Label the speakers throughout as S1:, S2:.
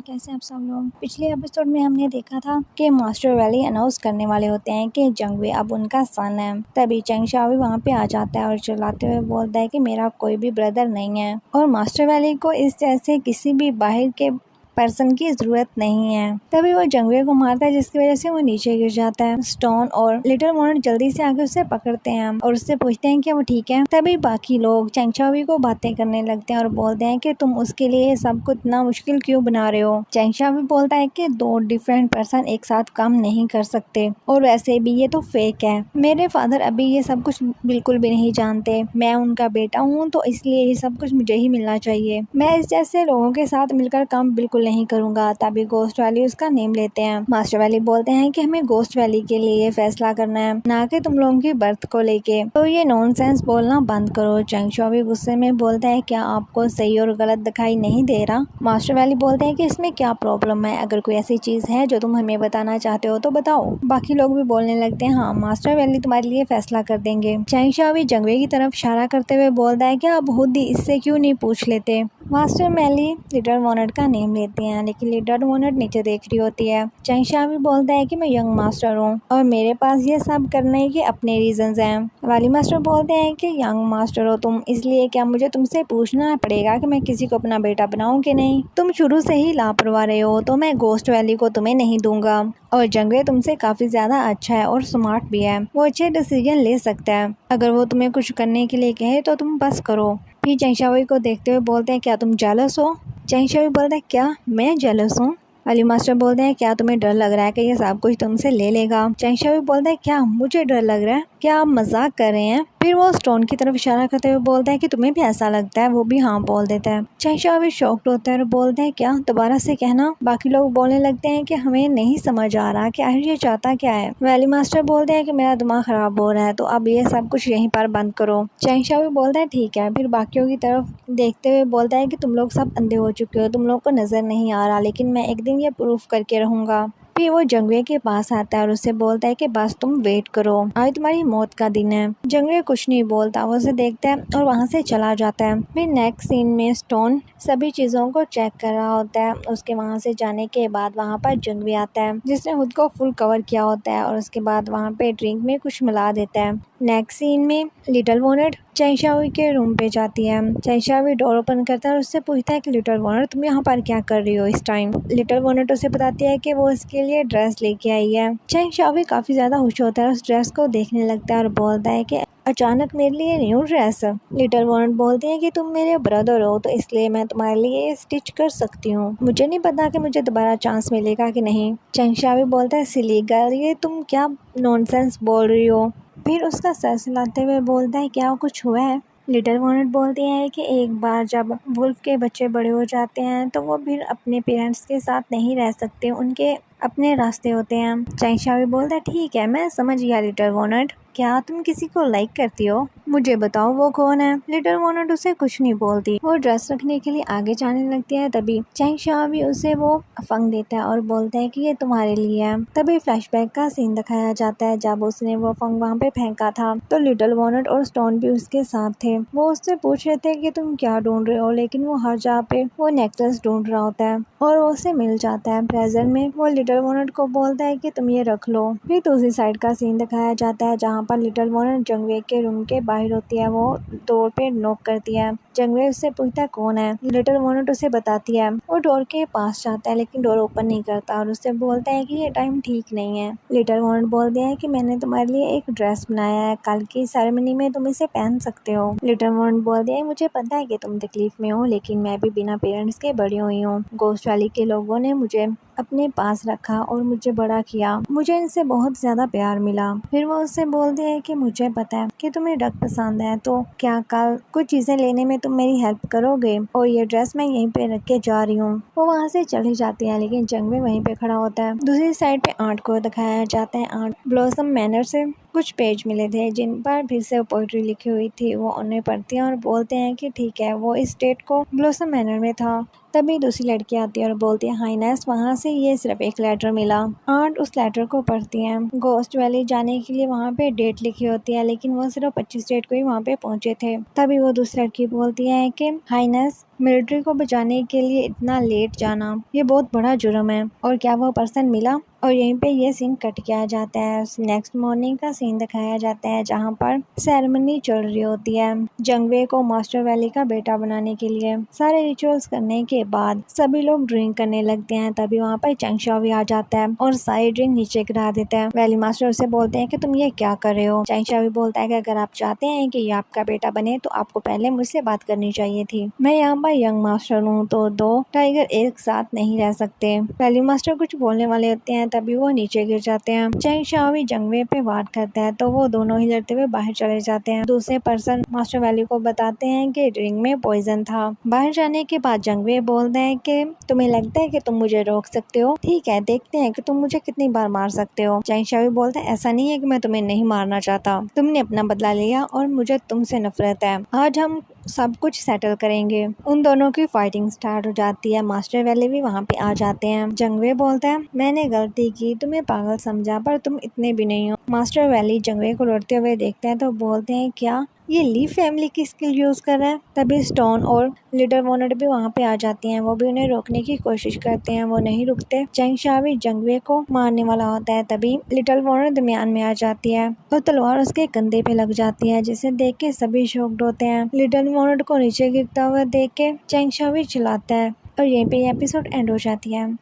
S1: कैसे हैं आप सब लोग। पिछले एपिसोड में हमने देखा था कि मास्टर वैली अनाउंस करने वाले होते हैं कि जंगवे अब उनका सन है। तभी चेंग शाओवी वहाँ पे आ जाता है और चिल्लाते हुए बोलता है कि मेरा कोई भी ब्रदर नहीं है और मास्टर वैली को इस जैसे किसी भी बाहर के पर्सन की जरूरत नहीं है। तभी वो जंगवे को मारता है जिसकी वजह से वो नीचे गिर जाता है। स्टोन और लिटिल मोनेट जल्दी से आके उसे पकड़ते हैं और उससे पूछते हैं कि वो ठीक है। तभी बाकी लोग चेंग शाओवी को बातें करने लगते हैं और बोलते हैं कि तुम उसके लिए सब कुछ इतना मुश्किल क्यों बना रहे हो। चेंग शाओवी बोलता है कि दो डिफरेंट पर्सन एक साथ काम नहीं कर सकते और वैसे भी ये तो फेक है। मेरे फादर अभी ये सब कुछ बिल्कुल भी नहीं जानते। मैं उनका बेटा हूँ तो इसलिए ये सब कुछ मुझे ही मिलना चाहिए। मैं इस जैसे लोगों के साथ मिलकर काम बिल्कुल नहीं करूंगा। तभी गोस्ट वैली उसका नेम लेते हैं। मास्टर वैली बोलते हैं कि हमें गोस्ट वैली के लिए फैसला करना है, ना कि तुम लोगों की बर्थ को लेके। तो ये नॉनसेंस बोलना बंद करो। चेंग शाओवी गुस्से में बोलता है क्या आपको सही और गलत दिखाई नहीं दे रहा। मास्टर वैली बोलते हैं कि इसमें क्या प्रॉब्लम है, अगर कोई ऐसी चीज है जो तुम हमें बताना चाहते हो तो बताओ। बाकी लोग भी बोलने लगते हैं हाँ मास्टर वैली तुम्हारे लिए फैसला कर देंगे। चेंग शाओवी जंगवे की तरफ इशारा करते हुए बोलता है कि आप खुद ही इससे क्यों नहीं पूछ लेते। मास्टर वैली लिटिल मोनेट का नेम लेते हैं लेकिन लिटिल मोनेट नीचे देख रही होती है। चेंग शाओवी बोलता है कि मैं यंग मास्टर हूँ और मेरे पास ये सब करने के अपने रीजंस हैं। वाली मास्टर बोलते हैं कि यंग मास्टर हो तुम, इसलिए क्या मुझे तुमसे पूछना पड़ेगा कि मैं किसी को अपना बेटा बनाऊं कि नहीं। तुम शुरू से ही लापरवाह रहे हो तो मैं गोस्ट वैली को तुम्हें नहीं दूंगा। और जंगवे तुमसे काफी ज्यादा अच्छा है और स्मार्ट भी है, वो अच्छे डिसीजन ले सकता है। अगर वो तुम्हें कुछ करने के लिए कहे तो तुम बस करो। फिर चेंग शाओवी को देखते हुए बोलते हैं क्या तुम जेलस हो। चेंग शाओवी बोलता है क्या मैं जेलस हूँ। अली मास्टर बोलते हैं क्या तुम्हें डर लग रहा है कि ये सब कुछ तुमसे ले लेगा। चेंग शाओवी बोलता है क्या मुझे डर लग रहा है, क्या आप मजाक कर रहे हैं। फिर वो स्टोन की तरफ इशारा करते हुए बोलता है कि तुम्हें भी ऐसा लगता है। वो भी हाँ बोल देता है। चेंग शाओवी शॉक्ड होता है और बोलते हैं क्या दोबारा से कहना। बाकी लोग बोलने लगते हैं कि हमें नहीं समझ आ रहा कि आखिर ये चाहता क्या है। वैली मास्टर बोलते हैं कि मेरा दिमाग खराब हो रहा है तो अब ये सब कुछ यहीं पर बंद करो। चेंग शाओवी बोलता है ठीक है। फिर बाकियों की तरफ देखते हुए बोलता है कि तुम लोग सब अंधे हो चुके हो, तुम लोग को नजर नहीं आ रहा, लेकिन मैं एक दिन ये प्रूफ करके रहूंगा। फिर वो जंगवे के पास आता है और उससे बोलता है कि बस तुम वेट करो, आज तुम्हारी मौत का दिन है। जंगवे कुछ नहीं बोलता, वो उसे देखता है और वहाँ से चला जाता है। फिर नेक्स्ट सीन में स्टोन सभी चीजों को चेक कर रहा होता है। उसके वहाँ से जाने के बाद वहाँ पर जंगवे आता है जिसने खुद को फुल कवर किया होता है और उसके बाद वहाँ पे ड्रिंक में कुछ मिला देता है। नेक्स्ट सीन में लिटिल मोनेट चेंग शाओवी के रूम पे जाती है। चेंग शाओवी डोर ओपन करता है और उससे पूछता है कि लिटिल मोनेट तुम यहाँ पर क्या कर रही हो इस टाइम। लिटिल मोनेट उसे बताती है कि वो इसके लिए ड्रेस लेके आई है। चेंग शाओवी काफी ज्यादा खुश होता है, उस ड्रेस को देखने लगता है और बोलता है कि अचानक मेरे लिए न्यू ड्रेस। लिटिल मोनेट बोलती है कि तुम मेरे ब्रदर हो तो इसलिए मैं तुम्हारे लिए स्टिच कर सकती हूँ, मुझे नहीं पता कि मुझे दोबारा चांस मिलेगा कि नहीं। चेंग शाओवी बोलता है सिली गर्ल, ये तुम क्या नॉनसेंस बोल रही हो। फिर उसका सर हिलाते हुए बोलता है क्या कुछ हुआ है। लिटिल मोनेट बोलती है कि एक बार जब वुल्फ के बच्चे बड़े हो जाते हैं तो वो फिर अपने पेरेंट्स के साथ नहीं रह सकते, उनके अपने रास्ते होते हैं। चेंग शाओवी बोलता है ठीक है मैं समझ गया लिटिल मोनेट, क्या तुम किसी को लाइक करती हो, मुझे बताओ वो कौन है। लिटिल मोनेट उसे कुछ नहीं बोलती, वो ड्रेस रखने के लिए आगे जाने लगती है। तभी चेंग शाओवी उसे वो फंग देता है और बोलता है कि ये तुम्हारे लिए है। तभी फ्लैशबैक का सीन दिखाया जाता है जब उसने वो फंग वहाँ पे फेंका था तो लिटिल मोनेट और स्टोन भी उसके साथ थे। वो उससे पूछ रहे थे कि तुम क्या ढूंढ रहे हो, लेकिन वो हर जगह पे वो नेकलेस ढूंढ रहा होता है और वो उसे मिल जाता है। प्रेजेंट में वो लिटिल मोनेट को बोलता है कि तुम ये रख लो। फिर दूसरी साइड का सीन दिखाया जाता है जहाँ पर लिटिल मोनेट जंगवे के रूम के बाहर होती है। वो डोर पे नॉक करती है। जंगवे उससे पूछता है कौन है। लिटिल मोनेट उसे बताती है। वो डोर के पास जाता है लेकिन डोर ओपन नहीं करता और उससे बोलता है कि ये टाइम ठीक नहीं है। लिटिल मोनेट बोलती है कि मैंने तुम्हारे लिए एक ड्रेस बनाया है, कल की सेरेमनी में तुम इसे पहन सकते हो। लिटिल मोनेट बोलती है मुझे पता है कि तुम तकलीफ में हो, लेकिन मैं भी बिना पेरेंट्स के बड़ी हुई हूँ। गोस्ट वैली के लोगों ने मुझे अपने पास रखा और मुझे बड़ा किया, मुझे इनसे बहुत ज्यादा प्यार मिला। फिर वो उससे बोलती है कि मुझे पता है कि तुम्हें डक पसंद है, तो क्या कल कुछ चीजें लेने में तुम मेरी हेल्प करोगे, और ये ड्रेस मैं यहीं पे रख के जा रही हूँ। वो वहाँ से चली जाती है लेकिन जंगवे वहीं पे खड़ा होता है। दूसरी साइड पे आर्ट को दिखाया जाता है। आर्ट ब्लॉसम मैनर से कुछ पेज मिले थे जिन पर फिर से पोइट्री लिखी हुई थी, वो उन्हें पढ़ती हैं और बोलते हैं कि ठीक है। वो इस डेट को ब्लॉसम मैनर में था तभी दूसरी लड़की आती है और बोलती है हाइनेस वहाँ से ये सिर्फ एक लेटर मिला। आर्ट उस लेटर को पढ़ती है। गोस्ट वैली जाने के लिए वहाँ पे डेट लिखी होती है, लेकिन वो सिर्फ 25 डेट को ही वहाँ पे पहुँचे थे। तभी वो दूसरी लड़की बोलती है कि हाइनेस मिलिट्री को बचाने के लिए इतना लेट जाना ये बहुत बड़ा जुर्म है। और क्या वो पर्सन मिला? और यहीं पे ये सीन कट किया जाता है। नेक्स्ट मॉर्निंग का सीन दिखाया जाता है जहाँ पर सेरेमनी चल रही होती है जंगवे को मास्टर वैली का बेटा बनाने के लिए। सारे रिचुअल्स करने के बाद सभी लोग ड्रिंक करने लगते हैं। तभी वहाँ पर चेंग शाओवी आ जाता है और सारी ड्रिंक नीचे गिरा देता है। वैली मास्टर उसे बोलते हैं कि तुम ये क्या कर रहे हो। चेंग शाओवी बोलता है कि अगर आप चाहते हैं कि ये आपका बेटा बने तो आपको पहले मुझसे बात करनी चाहिए थी। मैं यहाँ पर यंग मास्टर हूँ तो दो टाइगर एक साथ नहीं रह सकते। वैली मास्टर कुछ बोलने वाले होते हैं तभी वो नीचे गिर जाते हैं। चेंग शाओवी जंगवे पे वार करता है तो वो दोनों ही लड़ते हुए बाहर चले जाते हैं। दूसरे पर्सन मास्टर वैली को बताते हैं कि ड्रिंक में पॉइजन था। बाहर जाने के बाद जंगवे बोलते हैं कि तुम्हें लगता है कि तुम मुझे रोक सकते हो? ठीक है, देखते हैं कि तुम मुझे कितनी बार मार सकते हो। चेंग शाओवी बोलता है ऐसा नहीं है कि मैं तुम्हें नहीं मारना चाहता, तुमने अपना बदला लिया और मुझे तुमसे नफरत है। आज हम सब कुछ सेटल करेंगे। उन दोनों की फाइटिंग स्टार्ट हो जाती है। मास्टर वैली भी वहाँ पे आ जाते हैं। जंगवे बोलता है मैंने गलती की, तुम्हें पागल समझा पर तुम इतने भी नहीं हो। मास्टर वैली जंगवे को लड़ते हुए देखते हैं तो बोलते हैं क्या ये ली फैमिली की स्किल यूज कर रहा है। तभी स्टोन और लिटिल वॉनट भी वहाँ पे आ जाती हैं। वो भी उन्हें रोकने की कोशिश करते हैं, वो नहीं रुकते। चेंग शाओवी जंगवे को मारने वाला होता है तभी लिटिल वॉनट दरमियान में आ जाती है और तलवार उसके कंधे पे लग जाती है, जिसे देख के सभी शॉक्ड होते हैं। लिटिल वॉनट को नीचे गिरता हुआ देख के चेंग शाओवी चिल्लाता है और यहीं पे एपिसोड एंड हो जाती है।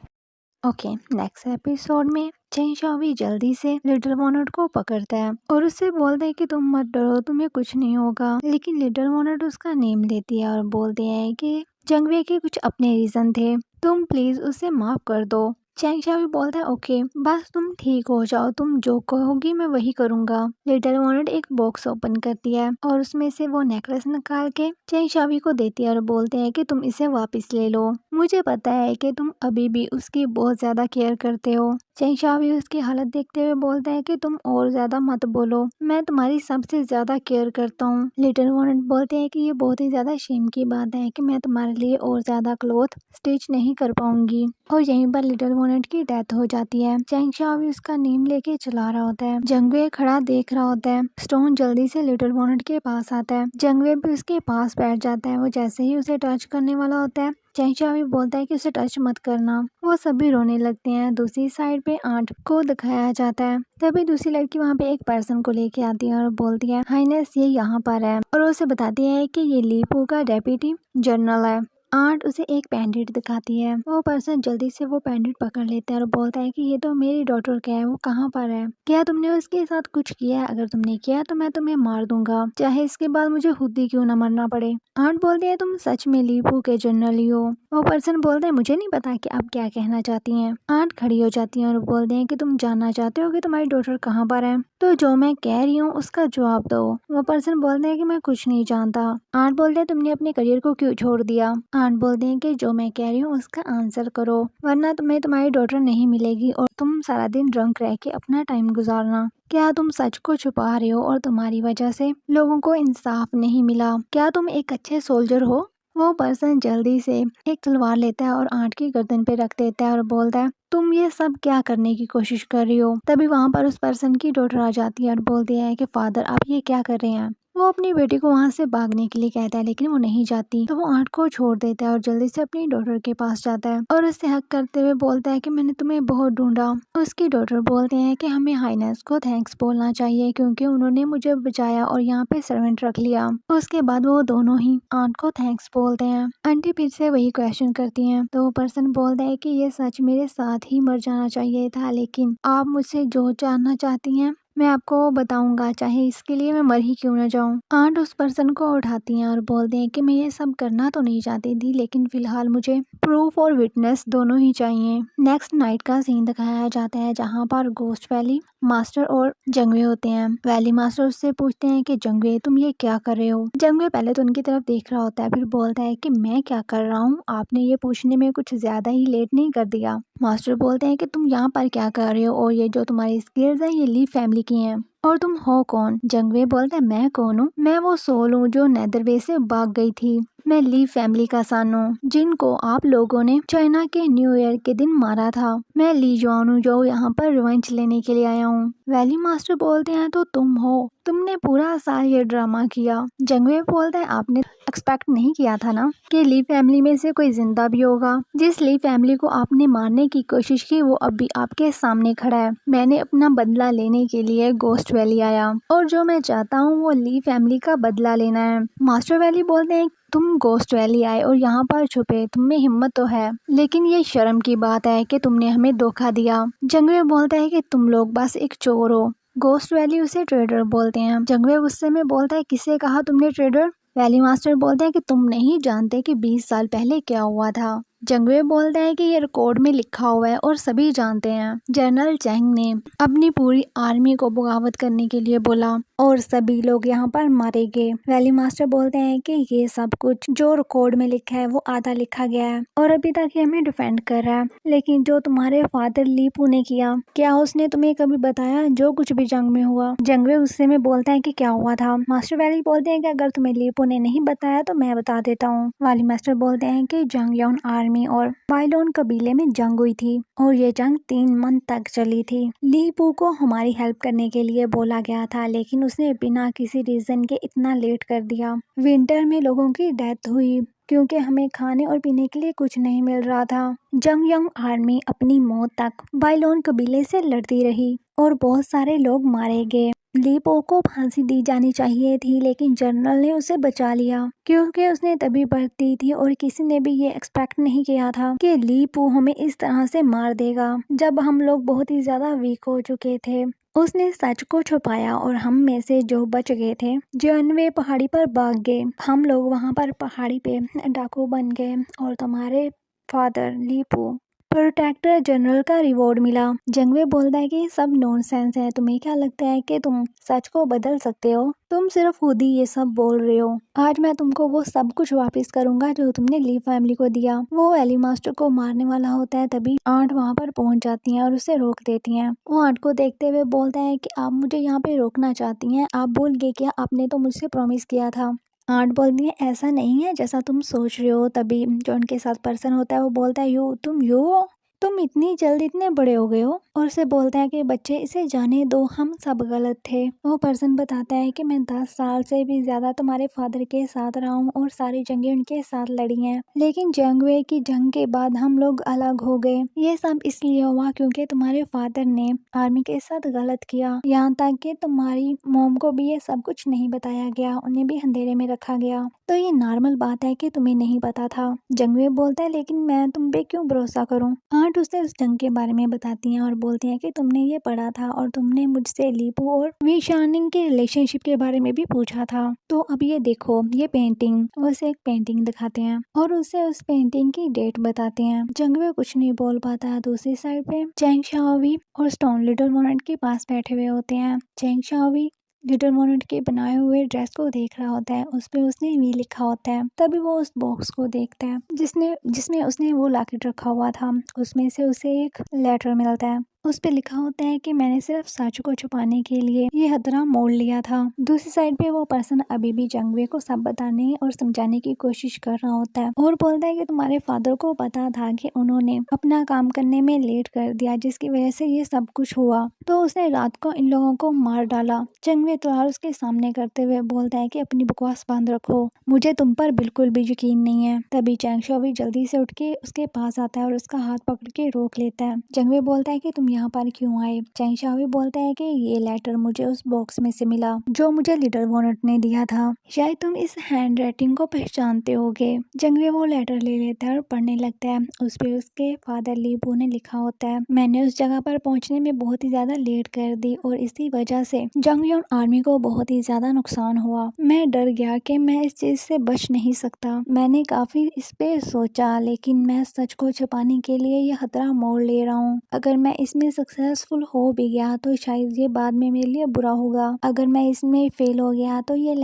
S1: ओके, नेक्स्ट एपिसोड में चेंग शाओवी जल्दी से लिटिल वॉनट को पकड़ता है और उससे बोलता है कि तुम मत डरो, तुम्हें कुछ नहीं होगा। लेकिन लिटिल वॉनट उसका नेम लेती है और बोलते हैं कि जंगवे के कुछ अपने रीजन थे, तुम प्लीज उसे माफ कर दो। चेंग शाओवी बोलता है ओके, बस तुम ठीक हो जाओ, तुम जो कहोगी मैं वही करूंगा। लिटिल वॉनट एक बॉक्स ओपन करती है और उसमें से वो नेकलेस निकाल के चेंग शाओवी को देती है और बोलते हैं कि तुम इसे वापस ले लो। मुझे पता है कि तुम अभी भी उसकी बहुत ज्यादा केयर करते हो। चेंग शाओवी उसकी हालत देखते हुए बोलते हैं कि तुम और ज्यादा मत बोलो, मैं तुम्हारी सबसे ज्यादा केयर करता हूँ। लिटिल वॉनट बोलते हैं कि ये बहुत ही ज्यादा शेम की बात है कि मैं तुम्हारे लिए और ज्यादा क्लोथ स्टिच नहीं कर पाऊंगी। और यहीं पर लिटिल वॉनट की डेथ हो जाती है। चेंग शाओवी उसका नेम लेके चला रहा होता है। जंगवे खड़ा देख रहा होता है। स्टोन जल्दी से लिटिल वॉनट के पास आता है। जंगवे भी उसके पास बैठ जाता है। वो जैसे ही उसे टच करने वाला होता है चेंग शाओवी बोलता है कि उसे टच मत करना। वो सभी रोने लगते हैं। दूसरी साइड पे आंट को दिखाया जाता है। तभी दूसरी लड़की वहाँ पे एक पर्सन को लेके आती है और बोलती है हाइनेस ये यहाँ पर है, और उसे बताती है कि ये लीपू का डेप्यूटी जनरल है। आंट उसे एक पेंडेंट दिखाती है। वो पर्सन जल्दी से वो पेंडेंट पकड़ लेता है और बोलता है कि ये तो मेरी डॉटर का है, वो कहाँ पर है? क्या तुमने उसके साथ कुछ किया है? अगर तुमने किया तो मैं तुम्हें मार दूंगा, चाहे इसके बाद मुझे खुद ही क्यों ना मरना पड़े। आंट बोलती है तुम सच में लीपू के जनरल ही हो? वो पर्सन बोलता है मुझे नहीं पता कि आप क्या कहना चाहती हैं। आंट खड़ी हो जाती है और बोलते हैं कि तुम जानना चाहते हो कि तुम्हारी डॉटर कहाँ पर है, तो जो मैं कह रही हूँ उसका जवाब दो। वो पर्सन बोलते हैं कि मैं कुछ नहीं जानता। आंट बोलते हैं तुमने अपने करियर को क्यों छोड़ दिया? आंट बोलते हैं कि जो मैं कह रही हूँ उसका आंसर करो, वरना तुम्हें तुम्हारी डॉटर नहीं मिलेगी और तुम सारा दिन ड्रंक रह के अपना टाइम गुजारना। क्या तुम सच को छुपा रहे हो और तुम्हारी वजह से लोगों को इंसाफ नहीं मिला? क्या तुम एक अच्छे सोल्जर हो? वो पर्सन जल्दी से एक तलवार लेता है और आंट की गर्दन पे रख देता है और बोलता है तुम ये सब क्या करने की कोशिश कर रही हो? तभी वहाँ पर उस पर्सन की डॉटर आ जाती है और बोलती है कि फादर आप ये क्या कर रहे हैं? वो अपनी बेटी को वहाँ से भागने के लिए कहता है लेकिन वो नहीं जाती, तो वो आंट को छोड़ देता है और जल्दी से अपनी डॉटर के पास जाता है और उससे हक करते हुए बोलता है कि मैंने तुम्हें बहुत ढूंढा। उसकी डॉटर बोलते हैं कि हमें हाइनेस को थैंक्स बोलना चाहिए क्योंकि उन्होंने मुझे बचाया और यहाँ पे सर्वेंट रख लिया। उसके बाद वो दोनों ही आंट को थैंक्स बोलते हैं। आंटी फिर से वही क्वेश्चन करती हैं तो वो पर्सन बोलता है कि ये सच मेरे साथ ही मर जाना चाहिए था, लेकिन आप मुझसे जो जानना चाहती हैं मैं आपको बताऊंगा, चाहे इसके लिए मैं मर ही क्यों ना जाऊं। आंट उस पर्सन को उठाती हैं और बोलते हैं कि मैं ये सब करना तो नहीं चाहती थी, लेकिन फिलहाल मुझे प्रूफ और विटनेस दोनों ही चाहिए। नेक्स्ट नाइट का सीन दिखाया जाता है जहां पर गोस्ट वैली मास्टर और जंगवे होते हैं। वैली मास्टर उससे पूछते हैं कि जंगवे तुम ये क्या कर रहे हो? जंगवे पहले तो उनकी तरफ देख रहा होता है, फिर बोलता है कि मैं क्या कर रहा हूँ, आपने ये पूछने में कुछ ज्यादा ही लेट नहीं कर दिया? मास्टर बोलते हैं कि तुम यहाँ पर क्या कर रहे हो और ये जो तुम्हारी स्किल्स हैं ये ली फैमिली की हैं। और तुम हो कौन? जंगवे बोलता है मैं कौन हूँ? मैं वो सोल हूँ जो नेदरवे से भाग गई थी। मैं ली फैमिली का सन हूँ जिनको आप लोगों ने चाइना के न्यू ईयर के दिन मारा था। मैं ली जॉन हूँ जो यहाँ पर रिवेंज लेने के लिए आया हूँ। वैली मास्टर बोलते हैं तो तुम हो, तुमने पूरा साल ये ड्रामा किया। जंगवे बोलता है आपने एक्सपेक्ट नहीं किया था ना कि ली फैमिली में से कोई जिंदा भी होगा। जिस ली फैमिली को आपने मारने की कोशिश की वो अभी आपके सामने खड़ा है। मैंने अपना बदला लेने के लिए गोस्ट वैली आया और जो मैं चाहता हूँ वो ली फैमिली का बदला लेना है। मास्टर वैली बोलते हैं तुम गोस्ट वैली आए और यहाँ पर छुपे, तुम में हिम्मत तो है, लेकिन ये शर्म की बात है कि तुमने हमें धोखा दिया। जंगवे बोलता है कि तुम लोग बस एक चोर हो। गोस्ट वैली उसे ट्रेडर बोलते हैं। जंगवे गुस्से में बोलता है किसे कहा तुमने ट्रेडर? वैली मास्टर बोलते हैं कि तुम नहीं जानते कि 20 साल पहले क्या हुआ था। जंगवे बोलता है कि ये रिकॉर्ड में लिखा हुआ है और सभी जानते हैं। जनरल चैंग ने अपनी पूरी आर्मी को बगावत करने के लिए बोला और सभी लोग यहाँ पर मारे गए। वैली मास्टर बोलते हैं कि ये सब कुछ जो रिकॉर्ड में लिखा है वो आधा लिखा गया है और अभी तक ये हमें डिफेंड कर रहा है, लेकिन जो तुम्हारे फादर लीपू ने किया, क्या उसने तुम्हें कभी बताया जो कुछ भी जंग में हुआ? जंगवे गुस्से में बोलता है कि क्या हुआ था? मास्टर वैली बोलते हैं कि अगर तुम्हें लीपू ने नहीं बताया तो मैं बता देता हूँ। वाली मास्टर बोलते हैं कि जंगयोन आर्मी और बाइलोन कबीले में जंग हुई थी और ये जंग 3 मंथ तक चली थी। लीपू को हमारी हेल्प करने के लिए बोला गया था, लेकिन उसने बिना किसी रीजन के इतना लेट कर दिया। विंटर में लोगों की डेथ हुई क्योंकि हमें खाने और पीने के लिए कुछ नहीं मिल रहा था। जंगयोंग आर्मी अपनी मौत तक बाइलोन कबीले से लड़ती रही और बहुत सारे लोग मारे गए। लीपो को फांसी दी जानी चाहिए थी, लेकिन जनरल ने उसे बचा लिया क्योंकि उसने तभी बर्थ दी थी और किसी ने भी ये एक्सपेक्ट नहीं किया था कि लीपो हमें इस तरह से मार देगा जब हम लोग बहुत ही ज्यादा वीक हो चुके थे। उसने सच को छुपाया और हम में से जो बच गए थे जानवे पहाड़ी पर भाग गए। हम लोग वहां पर पहाड़ी पे डाकू बन गए और तुम्हारे फादर लीपू प्रोटेक्टर जनरल का रिवॉर्ड मिला। जंगवे बोलता है कि सब नॉनसेंस है। तुम्हें क्या लगता है कि तुम सच को बदल सकते हो? तुम सिर्फ खुद ही ये सब बोल रहे हो। आज मैं तुमको वो सब कुछ वापस करूंगा जो तुमने ली फैमिली को दिया। वो वैली मास्टर को मारने वाला होता है, तभी आंट वहाँ पर पहुंच जाती हैं और उसे रोक देती हैं। वो आंट को देखते हुए बोलता है कि आप मुझे यहाँ पे रोकना चाहती हैं, आप भूल गए क्या? आपने तो मुझसे प्रॉमिस किया था। आंट बोलती है ऐसा नहीं है जैसा तुम सोच रहे हो। तभी जो उनके साथ पर्सन होता है वो बोलता है यू हो, तुम इतनी जल्द इतने बड़े हो गए हो। और उसे बोलता है कि बच्चे इसे जाने दो, हम सब गलत थे। वो पर्सन बताता है कि मैं 10 साल से भी ज्यादा तुम्हारे फादर के साथ रहा हूँ और सारी जंगें उनके साथ लड़ी हैं, लेकिन जंगवे की जंग के बाद हम लोग अलग हो गए। ये सब इसलिए हुआ क्योंकि तुम्हारे फादर ने आर्मी के साथ गलत किया। यहाँ तक कि तुम्हारी मॉम को भी ये सब कुछ नहीं बताया गया, उन्हें भी अंधेरे में रखा गया। तो ये नॉर्मल बात है कि तुम्हें नहीं पता था। जंगवे बोलता है लेकिन मैं तुम पे क्यों भरोसा करूं? आंट उसे उस जंग के बारे में बताती हैं और बोलती हैं कि तुमने ये पढ़ा था और तुमने मुझसे लीपू और वीशानिंग के रिलेशनशिप के बारे में भी पूछा था। तो अब ये देखो ये पेंटिंग, उसे एक पेंटिंग दिखाते हैं और उसे उस पेंटिंग की डेट बताते हैं। जंगवे कुछ नहीं बोल पाता। दूसरी साइड पे चैंग शाओवी और स्टोन लिटिल मोनेट के पास बैठे हुए होते हैं। चैंग शाओवी लिटिल मोनेट के बनाए हुए ड्रेस को देख रहा होता है, उस पे उसने वी लिखा होता है। तभी वो उस बॉक्स को देखता है जिसमें उसने वो लॉकेट रखा हुआ था। उसमें से उसे एक लेटर मिलता है, उस पे लिखा होता है कि मैंने सिर्फ सच को छुपाने के लिए ये हथरा मोड़ लिया था। दूसरी साइड पे वो पर्सन अभी भी जंगवे को सब बताने और समझाने की कोशिश कर रहा होता है और बोलता है कि तुम्हारे फादर को पता था कि उन्होंने अपना काम करने में लेट कर दिया जिसकी वजह से ये सब कुछ हुआ, तो उसने रात को इन लोगों को मार डाला। जंगवे तलवार उसके सामने करते हुए बोलता है कि अपनी बकवास बंद रखो, मुझे तुम पर बिल्कुल भी यकीन नहीं है। तभी चैंग शाओवी जल्दी से उठ के उसके पास आता है और उसका हाथ पकड़ के रोक लेता है। जंगवे बोलता है कि तुम यहाँ पर क्यों आए? चैंग शाओवी बोलता है कि ये लेटर मुझे उस बॉक्स में से मिला जो मुझे लिटिल वॉनेट ने दिया था, शायद तुम इस हैंड राइटिंग को पहचानते होगे। जंगवे वो लेटर ले लेता है और पढ़ने लगता है। उस पे उसके फादर लीपू ने लिखा होता है, मैंने उस जगह पर पहुंचने में बहुत ही ज्यादा लेट कर दी और इसी वजह से जंगयोन आर्मी को बहुत ही ज्यादा नुकसान हुआ। मैं डर गया कि मैं इस चीज से बच नहीं सकता। मैंने काफी इस पे सोचा, लेकिन मैं सच को छुपाने के लिए ये खतरा मोड़ ले रहा हूँ। अगर मैं इसमें सक्सेसफुल हो भी गया तो शायद ये बाद में मेरे लिए बुरा होगा। अगर मैं इसमें फेल हो गया तो ये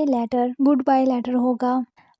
S1: लेटर गुड बाय लेटर होगा।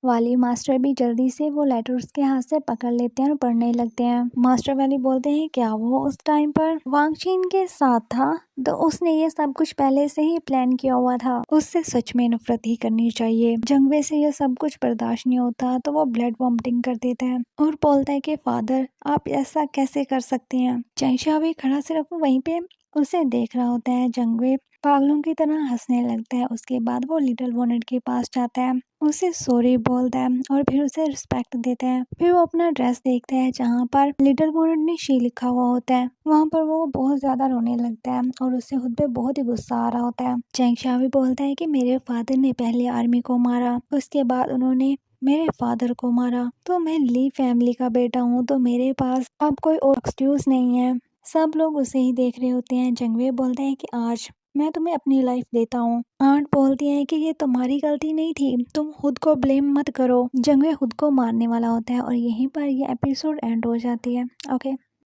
S1: वाली मास्टर भी जल्दी से वो लेटर उसके हाथ से पकड़ लेते हैं और पढ़ने लगते हैं। मास्टर वाली बोलते हैं क्या वो उस टाइम पर वांग चीन के साथ था, तो उसने ये सब कुछ पहले से ही प्लान किया हुआ था, उससे सच में नफरत ही करनी चाहिए। जंगवे से ये सब कुछ बर्दाश्त नहीं होता तो वो ब्लड वॉमिटिंग कर देता है और बोलता है कि फादर आप ऐसा कैसे कर सकते हैं। चैंगशा भी खड़ा सिर्फ वहीं पे उसे देख रहा होता है। जंगवे पागलों की तरह हंसने लगता है। उसके बाद वो लिटिल वॉनेट के पास जाता है, उसे सॉरी बोलता है और फिर उसे रिस्पेक्ट देता है। फिर वो अपना ड्रेस देखता है जहाँ पर लिटिल वॉनेट ने शी लिखा हुआ होता है। वहाँ पर वो बहुत ज्यादा रोने लगता है और उससे खुद पे बहुत ही गुस्सा आ रहा होता है। चैंगशा भी बोलता है कि मेरे फादर ने पहले आर्मी को मारा, उसके बाद उन्होंने मेरे फादर को मारा, तो मैं ली फैमिली का बेटा हूँ, तो मेरे पास अब कोई और एक्सक्यूज नहीं है। सब लोग उसे ही देख रहे होते हैं। जंगवे बोलते हैं कि आज मैं तुम्हें अपनी लाइफ देता हूँ। आंट बोलती है कि ये तुम्हारी गलती नहीं थी, तुम खुद को ब्लेम मत करो। जंगवे खुद को मारने वाला होता है और यहीं पर ये एपिसोड एंड हो जाती है। ओके।